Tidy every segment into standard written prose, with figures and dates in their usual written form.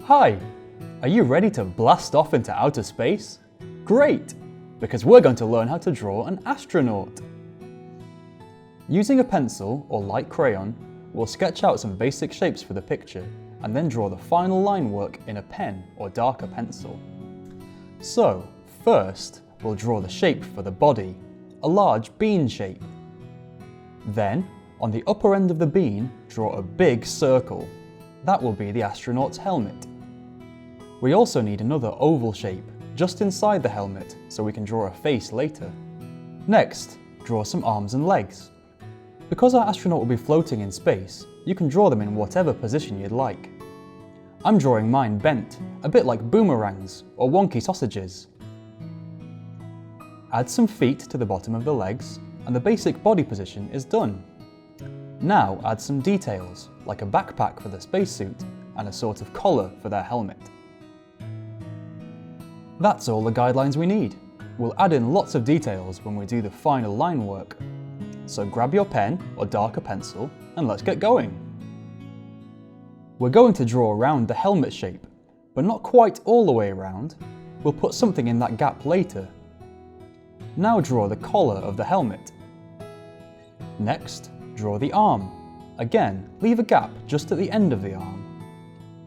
Hi! Are you ready to blast off into outer space? Great! Because we're going to learn how to draw an astronaut. Using a pencil or light crayon, we'll sketch out some basic shapes for the picture and then draw the final line work in a pen or darker pencil. So, first, we'll draw the shape for the body, a large bean shape. Then, on the upper end of the bean, draw a big circle. That will be the astronaut's helmet. We also need another oval shape, just inside the helmet, so we can draw a face later. Next, draw some arms and legs. Because our astronaut will be floating in space, you can draw them in whatever position you'd like. I'm drawing mine bent, a bit like boomerangs or wonky sausages. Add some feet to the bottom of the legs, and the basic body position is done. Now add some details, like a backpack for the spacesuit and a sort of collar for their helmet. That's all the guidelines we need. We'll add in lots of details when we do the final line work. So grab your pen or darker pencil and let's get going. We're going to draw around the helmet shape, but not quite all the way around. We'll put something in that gap later. Now draw the collar of the helmet. Next, draw the arm. Again, leave a gap just at the end of the arm.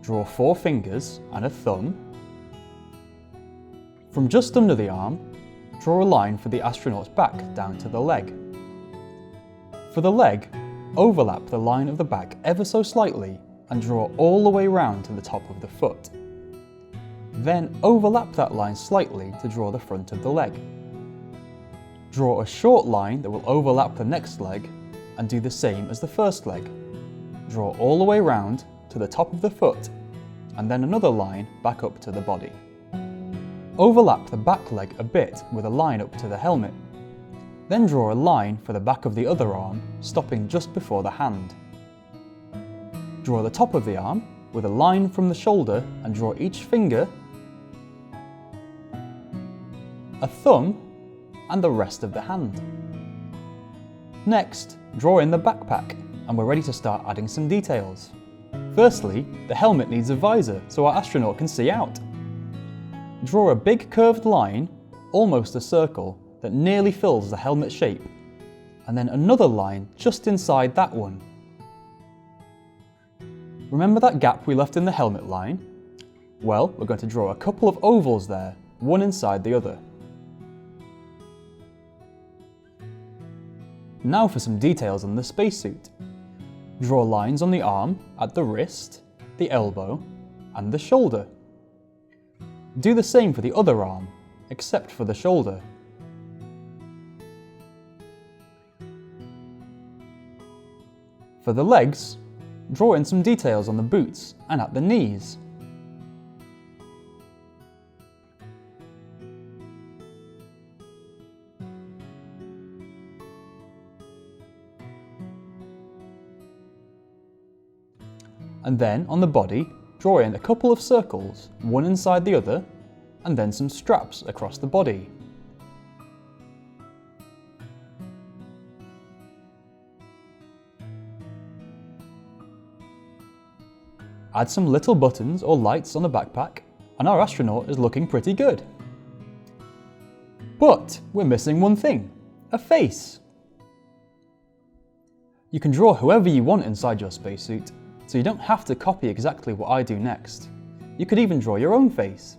Draw 4 fingers and a thumb. From just under the arm, draw a line for the astronaut's back down to the leg. For the leg, overlap the line of the back ever so slightly and draw all the way round to the top of the foot. Then overlap that line slightly to draw the front of the leg. Draw a short line that will overlap the next leg and do the same as the first leg. Draw all the way round to the top of the foot and then another line back up to the body. Overlap the back leg a bit with a line up to the helmet. Then draw a line for the back of the other arm, stopping just before the hand. Draw the top of the arm with a line from the shoulder and draw each finger, a thumb, and the rest of the hand. Next, draw in the backpack, and we're ready to start adding some details. Firstly, the helmet needs a visor so our astronaut can see out. Draw a big curved line, almost a circle, that nearly fills the helmet shape, and then another line just inside that one. Remember that gap we left in the helmet line? Well, we're going to draw a couple of ovals there, one inside the other. Now for some details on the spacesuit. Draw lines on the arm, at the wrist, the elbow, and the shoulder. Do the same for the other arm, except for the shoulder. For the legs, draw in some details on the boots and at the knees. And then on the body, draw in a couple of circles, one inside the other, and then some straps across the body. Add some little buttons or lights on the backpack, and our astronaut is looking pretty good. But we're missing one thing, a face. You can draw whoever you want inside your spacesuit, so you don't have to copy exactly what I do next. You could even draw your own face.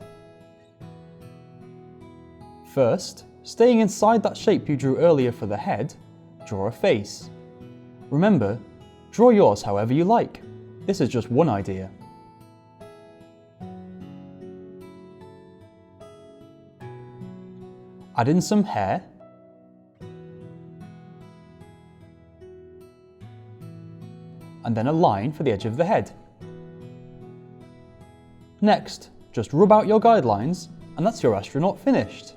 First, staying inside that shape you drew earlier for the head, draw a face. Remember, draw yours however you like. This is just one idea. Add in some hair. And then a line for the edge of the head. Next, just rub out your guidelines, and that's your astronaut finished.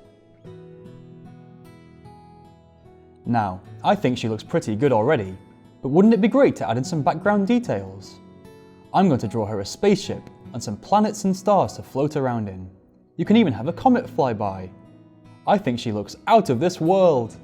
Now, I think she looks pretty good already, but wouldn't it be great to add in some background details? I'm going to draw her a spaceship and some planets and stars to float around in. You can even have a comet fly by. I think she looks out of this world!